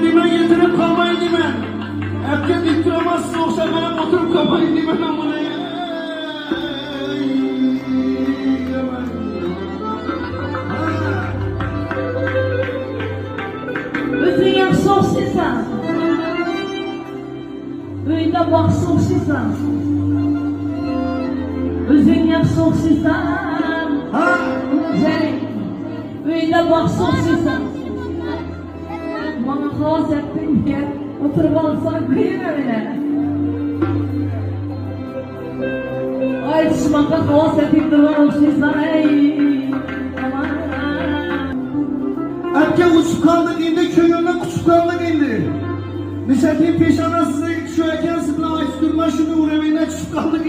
dime getirip kalmayın dime. Erkek diktiramazsın yoksa benim oturup kalmayın dime amına ya. Özün yaxşı oxşaysan, öydə baxşı oxşaysan, özün yaxşı oxşaysan, öydə baxşı oxşaysan, bana xas ettin ki, oturup alsan kıyım evine. Ay düşmanka xas ettik duran oxşaysan, ey aman. Erkek uçup kaldık indi, köyünden uçup kaldık indi. Nişatin peşanasını şu erken sıkla ayıp durma şunu uğramayla uçup kaldık